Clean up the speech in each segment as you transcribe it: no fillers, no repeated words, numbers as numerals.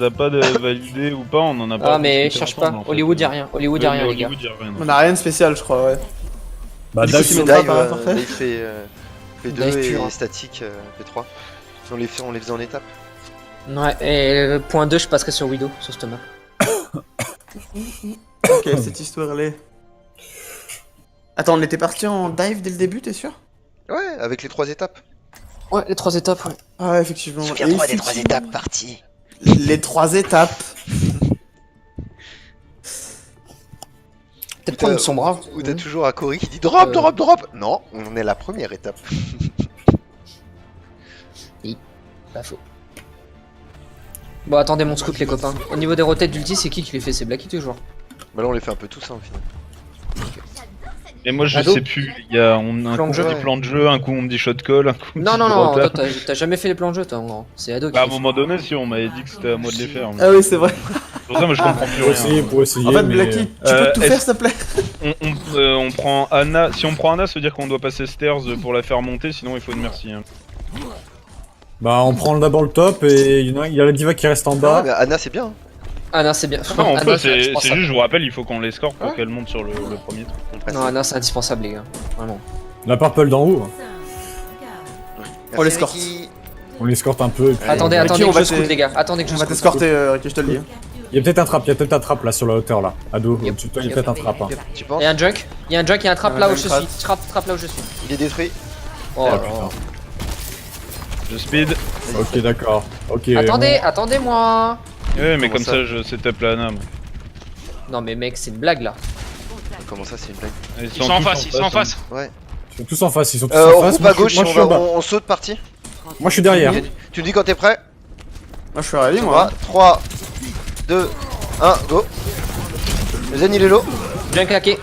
a pas de validé ou pas, on en a pas. Ah mais discuté cherche ensemble, pas, en fait. Hollywood y'a rien, Hollywood y'a rien les gars. Hollywood, y a rien. On a rien de spécial, je crois, ouais. Bah, Du coup, Dave, c'est c'est- mon Dive, pas parfait. Dave fait P2 Dive et pur, hein. statique P3. On les faisait en étapes. Ouais, et point 2 je passerai sur Widow, sur cette map. Ok, cette histoire-là. Attends, on était parti en dive dès le début, t'es sûr? Ouais, avec les 3 étapes. Ouais, les 3 étapes, ouais. Ah ouais, effectivement. Souviens-toi Et des 3 effectivement, étapes, parti. Les 3 étapes. Peut-être prendre une sombre. Ou t'as toujours un Cory qui dit drop, drop, drop. Non, on est à la première étape. Pas faux. Bon attendez mon scout les copains. Au niveau des rotates d'ulti c'est qui les fait? C'est Blacky toujours. Bah là on les fait un peu tous hein, au final. Et moi je Ado sais plus, il y a un Plan coup de jeu. on dit plan de jeu, un coup on me dit shot call, un coup on me Non dit non non, toi rotate. t'as jamais fait les plans de jeu toi en gros. C'est Ado qui Bah à un les fait. moment donné si on m'avait dit que c'était à moi de les faire. Ah oui, c'est vrai. C'est pour ça moi je comprends plus pour essayer, rien. pour essayer. En fait, mais... Blacky, tu peux tout est-ce- faire, s'il te plaît? On prend Anna, si on prend Anna ça veut dire qu'on doit passer stairs pour la faire monter, sinon il faut une merci. Hein. Bah, on prend d'abord le top et il y a la diva qui reste en Ah, bas. mais Anna c'est bien. Hein. Ah non c'est bien. Non, on Anna, peut, c'est c'est indispensable. juste je vous rappelle, il faut qu'on les score pour Ouais. qu'elle monte sur le premier truc. On passe. Non Anna c'est indispensable les gars. Vraiment. La purple d'en haut. On Merci, l'escorte. Ricky. On l'escorte un peu. Et puis, Attendez, Ricky, attendez on que va je scout te- les gars. Attendez que je On va scout. t'escorter, Ricky, je te le dis. Il y a peut-être un trap, il y a peut-être un trap là sur la hauteur là. Ado, Yep. au-dessus de toi, il y a peut-être un trap. Hein. Tu penses? Il y a un junk, il y a un junk, il y a un trap Ah, là où ouais, je trap. suis. Trap là où je suis. Il est détruit. Oh, Ah, là putain. là. Je speed. Ok, d'accord. Ok. Attendez, attendez-moi. Ouais mais Comment comme ça ça je setup la Anna. moi. Non mais mec c'est une blague là. Comment ça c'est une blague? Ils Ils sont en face, ils sont en hein. face. Ouais. Ils sont tous en face, ils sont tous On en face. coupe à gauche, moi, je suis en bas. on saute parti. Moi, je suis derrière. Tu me dis quand t'es prêt? Moi, je suis ready, moi. 3, 2, 1, go. Le Zen il est low. Junk claqué.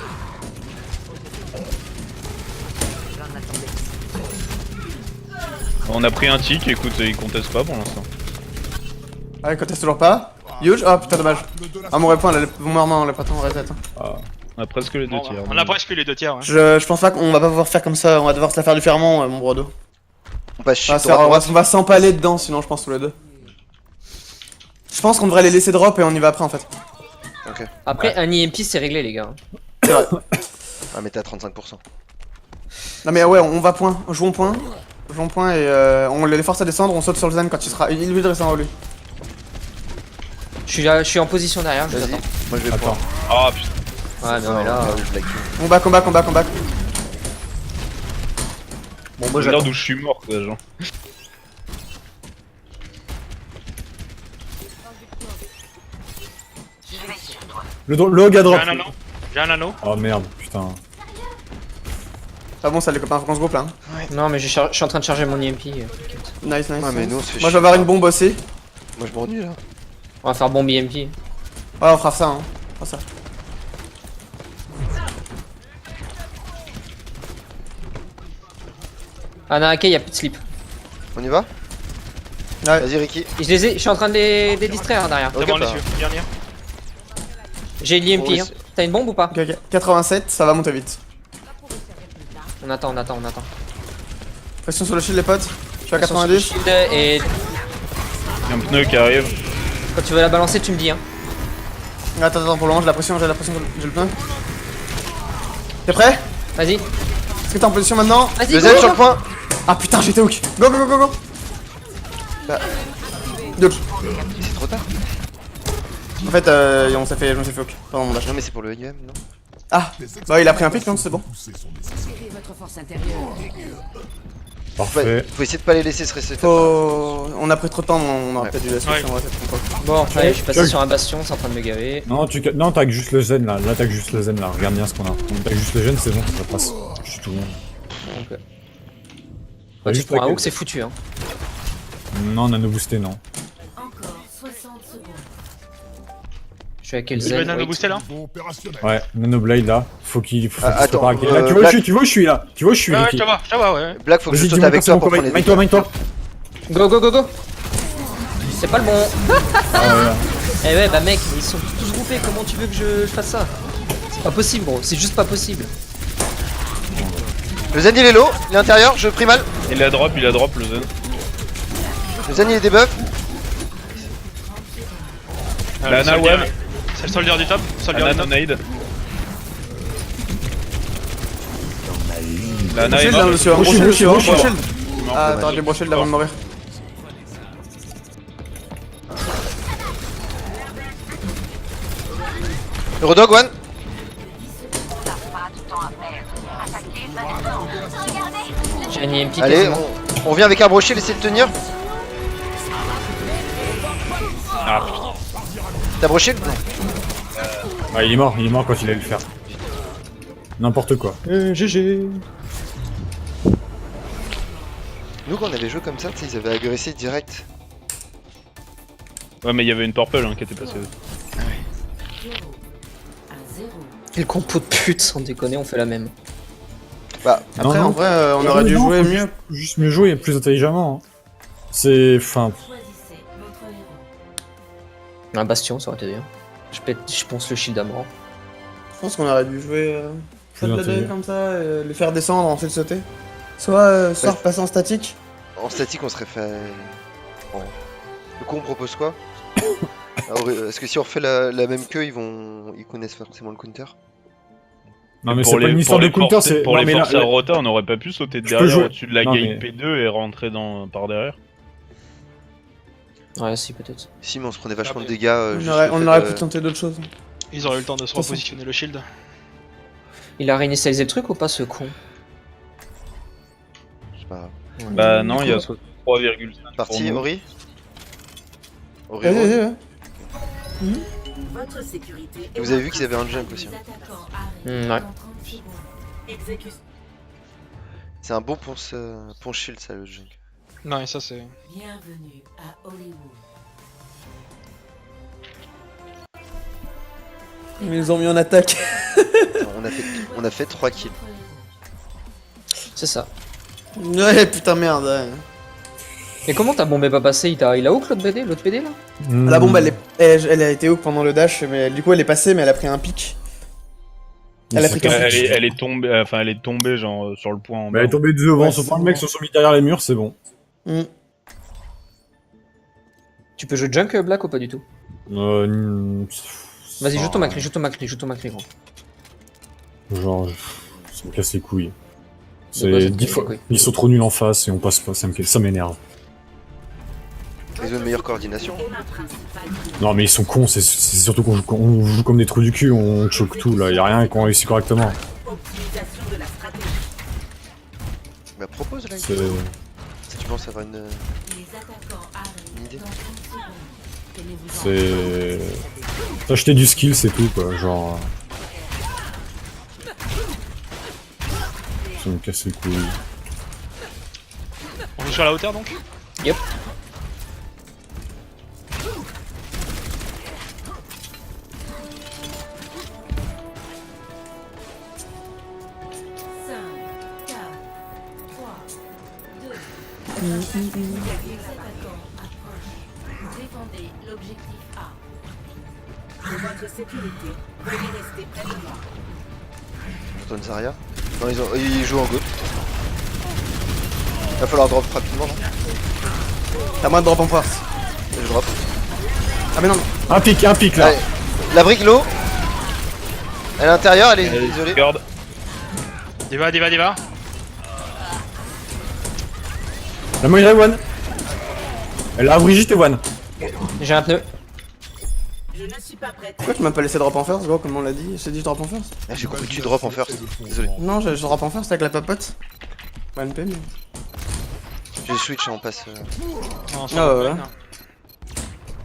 On a pris un tic, écoute, il conteste pas pour l'instant. Ah, il conteste toujours pas. Huge. Ah, putain, dommage. Ah, mon point, on l'a pas tant reset. Hein. On a presque les deux tiers. On a presque les 2 tiers. Ouais. Je pense pas qu'on va pas pouvoir faire comme ça. On va devoir se la faire différemment, mon brodo. On passe On va, shift se faire- droite. on va s'empaler dedans, sinon, je pense, tous les deux. Je pense qu'on devrait les laisser drop et on y va après, en fait. Après un IMP c'est réglé les gars. C'est vrai. Ah mais t'es à 35%. Non, mais ouais, on va point. Jouons point. Jouons point et on les force à descendre. On saute sur le zen quand il sera. Il lui reste en haut, lui. Je suis en position derrière, je vous Vas-y. attends. Moi je vais Attends. prendre. Ah putain. Ouais non mais là. je blague. Combat. Bon moi J'ai j'attends. l'air d'où je suis mort quoi, genre. Le hog à J'ai drop. un anneau. J'ai un anneau. Oh merde, putain. Ah bon, ça, les copains, faut qu'on se groupe là. Hein. Non mais je suis en train de charger mon IMP. T'inquiète. Nice. Ouais mais nous on se fait Moi, je chier. vais avoir une bombe aussi. Moi je m'ennuie là. On va faire bombe IMP. Ouais, on fera ça, hein. On fera ça. Anarake y'a plus de slip. On y va? Ouais. Vas-y Ricky. Je suis en train de les distraire hein, derrière. C'est Ok, bon, les bah. yeux. Dernier. J'ai l'IMP Oh, hein. T'as une bombe ou pas? Ok. 87, ça va monter vite. On attend. Pression sur le shield, les potes. Je suis à Attention sur 90. le shield, et Il y a un pneu qui arrive. quand tu veux la balancer tu me dis hein. Attends, pour le moment, j'ai la pression, j'ai le pneu. T'es prêt? Vas-y. Est-ce que t'es en position maintenant? Vas-y Le go, Zen go, sur go. le point. Ah putain, j'étais hook. Go. Deux. C'est trop tard. En fait, on s'est fait hook. Pardon, mon dash. Non mais c'est pour le IM non? Ah, bah il a pris un pic, non? C'est bon. Votre force intérieure. Parfait. Faut essayer de pas les laisser se resetter. On a pris trop de temps, on aurait Ouais. peut-être dû laisser. Ouais. On aurait peut-être trop. Bon, allez, je suis passé Chug. sur un bastion, c'est en train de me gaver. Non, t'as juste le zen là. Là, t'as juste le zen là. Regarde bien ce qu'on a. T'as juste le zen, c'est bon, ça passe. Je suis tout le monde. Donc, T'as tu juste prends un laquelle- hook, c'est foutu hein. Non, nano boosté, non. Encore 60 secondes. Je suis avec quel Tu veux zen un anneau wait. boosté là? Ouais, nano blade là. Faut qu'il Ah, se attends, prépare. Là, tu vois, Black- tu vois où je suis là. Tu vois où je suis Ouais, Ricky. je te vois, ouais. Black faut que je Vas-y, saute dis-moi avec quand c'est toi bon, pour comment- prendre les Mine-toi. Go. C'est pas le bon. Ah, Eh ouais bah mec, ils sont tous groupés, comment tu veux que je fasse ça? C'est pas possible gros, c'est juste pas possible. Le Zen il est low, il est intérieur, je prie mal. Il a drop le zen. Le Zen il est debuff. La le Ana, soldier, ouais. C'est le soldier du top. Soldier Ana du no top. nade. La Ana est Shield, hein, morte. monsieur, un gros Shield, shield, Shield, gros Shield. shield. Il est mort. Ah, attends, j'ai gros shield avant de mourir. Eurodog, one. J'ai un EMP Allez, quasiment. on vient avec un brochet, laissez le tenir. Ah, putain. T'as broché? Non. Ah, il est mort quand il allait le faire. N'importe quoi. GG. Nous, quand on avait joué comme ça, tu sais, ils avaient agressé direct. Ouais, mais il y avait une purple hein, qui était passée. Quel compo de pute, sans déconner, on fait la même. Bah, Après, Non, en non. vrai, on aurait dû Non, jouer faut mieux. Juste mieux jouer et plus intelligemment. Hein. C'est. Enfin. Choisissez votre héros. Un bastion, ça aurait été bien. Je pense le shield à mort. Je pense qu'on aurait dû jouer Plus de la intelligent. comme ça, les faire descendre, ensuite sauter. Soit repasser en statique. en statique, on serait fait. Bon. Le coup, on propose quoi? Alors, est-ce que si on refait la même queue, ils connaissent forcément le counter? Non, mais c'est pas une histoire de counter, c'est. Pour non, les mais là- forcer à rota, on aurait pas pu sauter de Je peux derrière jouer. au-dessus de la Non, gate mais- P2 et rentrer par derrière. Ouais, si, peut-être. Si, mais on se prenait vachement de Ah, mais- dégâts. juste le On fait aurait de- pu tenter d'autres choses. Ils auraient eu le temps de se De toute façon. repositionner le shield. Il a réinitialisé le truc ou pas, ce con? C'est pas grave. Bah non, il y a 3,5. Parti, Ori? Ori, Vas-y, Ori. vas-y, ouais. Votre sécurité. Et vous avez vu qu'ils avaient un junk aussi, hein. Les attaquants arrivent Ouais. dans 30 secondes. Exécution. C'est un bon pont shield, ça, le junk. Non, et ça c'est. Bienvenue à Hollywood. Ils ont mis en attaque. On a fait 3 kills. C'est ça. Ouais, putain, merde. Ouais. Et comment ta bombe est pas passée? Il a hook l'autre BD là? La bombe, elle a été hook pendant le dash, mais du coup, elle est passée, mais elle a pris un pic. Elle a pris qu'un pic. Elle est tombée, enfin elle est tombée genre sur le point en Mais bas. elle est tombée devant, Ouais, sauf c'est que les mecs bon. se sont mis derrière les murs, c'est bon. Hmm. Tu peux jouer junk Black ou pas du tout? Vas-y, joue ton Macri, gros. Genre, ça me casse les couilles. De quoi, ça C'est te 10 casse les fois. couilles Ils sont trop nuls en face et on passe pas, ça m'énerve. Ils ont une meilleure coordination. Non, mais ils sont cons, c'est surtout qu'on joue comme des trous du cul, on choque tout là, y'a rien qu'on réussit correctement. Optimisation de la stratégie. Bah, propose là. C'est. Si tu penses avoir une. Les attaquants Une idée. arrivent dans 30 secondes. Tenez-vous C'est. Acheter du skill, c'est tout quoi, genre. Ça me casse les couilles. On joue sur la hauteur donc? Yep. Défendez l'objectif A. Pour votre sécurité, veuillez rester près de moi. Anton Zarya. Non, ils jouent en go. Va falloir drop rapidement, non? T'as moins de drop en force. Je drop. Ah, mais non. Un pic là. Allez. La brique low. Elle est à l'intérieur, elle est Elle isolée. discorde. Diva. La Moira est one. Elle a Brigitte et one. J'ai un pneu. Je ne suis pas prête. Pourquoi tu m'as pas laissé drop en first, gros, comme on l'a dit? J'ai dit drop en first? Ah, j'ai compris que tu drop en first. Désolé. Non, je drop en first avec la papote. Pas NP, mais. J'ai switch et on passe. Non, Ah, ouais.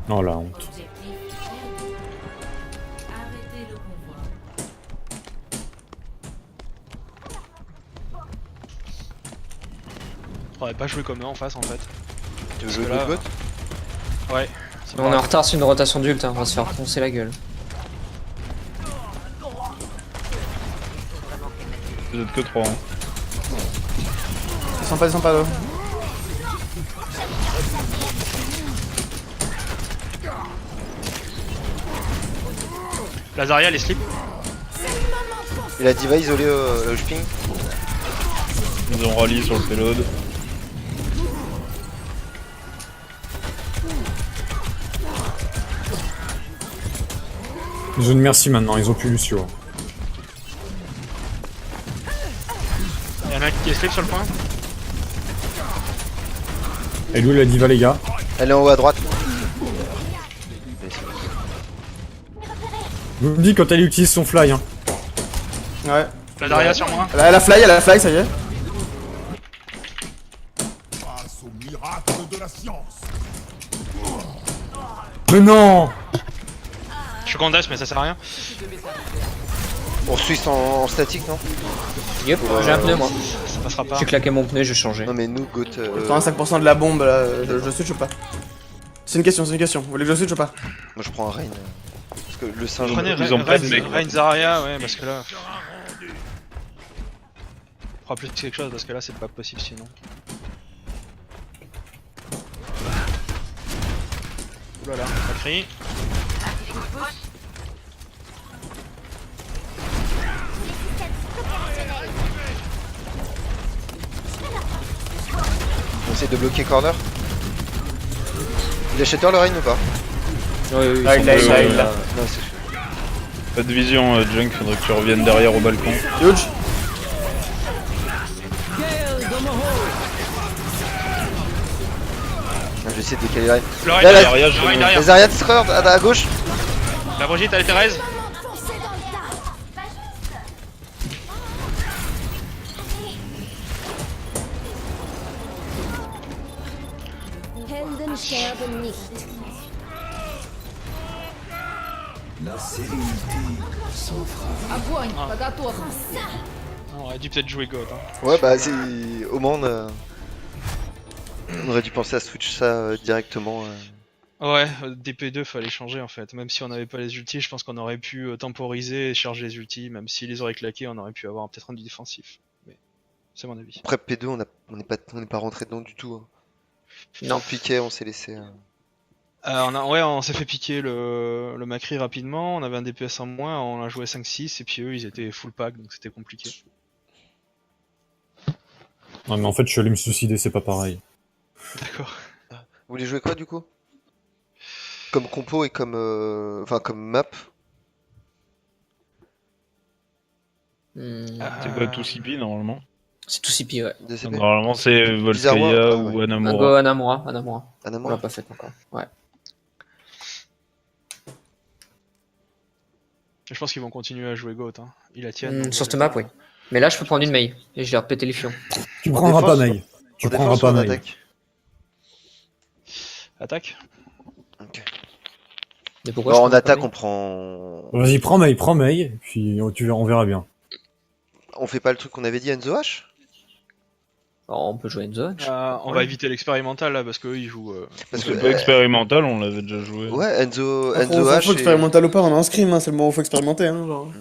Oh la honte. Objectif perdu. Arrêtez le convoi. On aurait pas joué comme eux en face en fait. Tu veux jouer Parce que good là- bot? Ouais. c'est On est pas en retard sur une rotation d'ult, hein. On va se faire poncer la gueule. Vous êtes que 3. Hein. Descends pas, là. Lazaria les slip. Il a Diva isolé au ping. Ils ont rallye sur le payload. Ils ont une merci maintenant, ils ont plus Lucio. Y'en a un qui est slip sur le point. Et lui la diva les gars. Elle est en haut à droite. Je vous le dis quand elle utilise son fly hein. Ouais. La Daria sur moi. Elle a la fly, ça y est. Mais non. Je suis Candace, mais ça sert à rien. On suisse en statique, non? Yep, j'ai un pneu moi. Ça passera pas. J'ai claqué mon pneu, j'ai changé. Non, mais nous, Goat. 85% de la bombe là, je switch ou pas? C'est une question. Vous voulez que je switch ou pas? Moi, je prends un Rain. Parce que le singe. Prenez Ils ont pas de- Rain Zarya, ouais, parce que là. On fera plus quelque chose parce que là c'est pas possible sinon. Oulala, ça crie. On essaie de bloquer corner. Il a shatter le Rain ou pas? Oui, oui, Ah, il l'a, il l'a. Non, c'est chaud. Pas de vision, Junk, faudrait que tu reviennes derrière au balcon. Huge. J'essaie de décaler le Rain. Le Rain Là, là, derrière, le Rain derrière. Les Zarya Discord à gauche. La Brigitte, elle est Thérèse. Helden sterben nicht. Огонь по готовности. On aurait dû peut-être jouer God. Hein. Ouais, bah, c'est. Au moins, on aurait dû penser à switch ça directement. Ouais, DP2 fallait changer en fait. Même si on n'avait pas les ultis, je pense qu'on aurait pu temporiser et charger les ultis. Même s'ils les aurait claqués, on aurait pu avoir peut-être un du défensif. Mais c'est mon avis. Après P2, on n'est pas rentré dedans du tout. Hein. Non. On piquait, on s'est laissé. On s'est fait piquer le Macri rapidement. On avait un DPS en moins, on a joué 5-6 et puis eux ils étaient full pack donc c'était compliqué. Non mais en fait je suis allé me suicider, c'est pas pareil. D'accord. Vous voulez jouer quoi du coup? Comme compo et comme. Enfin, comme map? C'est quoi tout CP normalement? C'est tout CP, ouais. DCP? Normalement c'est Bizarre, Volskaya ouais. ou Go Anamura. Anamura. On Anamura? l'a pas fait encore. Ouais. Je pense qu'ils vont continuer à jouer GOAT. Hein. Ils la tiennent. Sur cette map, oui. Mais là, je peux prendre une Mei. Et je vais repéter les fions. Tu En prendras pas défense, Mei. Tu En prendras défense ou pas en Mei. attaque? Attaque. Ok. Mais pourquoi Bon, je en prends pas attaque, Mei on prend. Vas-y prends Mei, puis on verra bien. On fait pas le truc qu'on avait dit Enzo H? Alors, on peut jouer Enzo. On va éviter l'expérimental là parce qu'eux ils jouent. Parce C'est que. pas expérimental, on l'avait déjà joué. Ouais, Enzo Faut H. expérimental ou pas, on a un scrim, hein, c'est le moment où faut expérimenter. Hein, genre.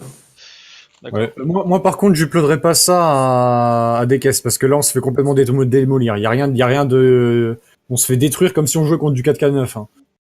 D'accord. Ouais. Moi par contre je pleuderais pas ça à des caisses parce que là on se fait complètement démolir. Y a rien de. On se fait détruire comme si on jouait contre du 4K9. Hein.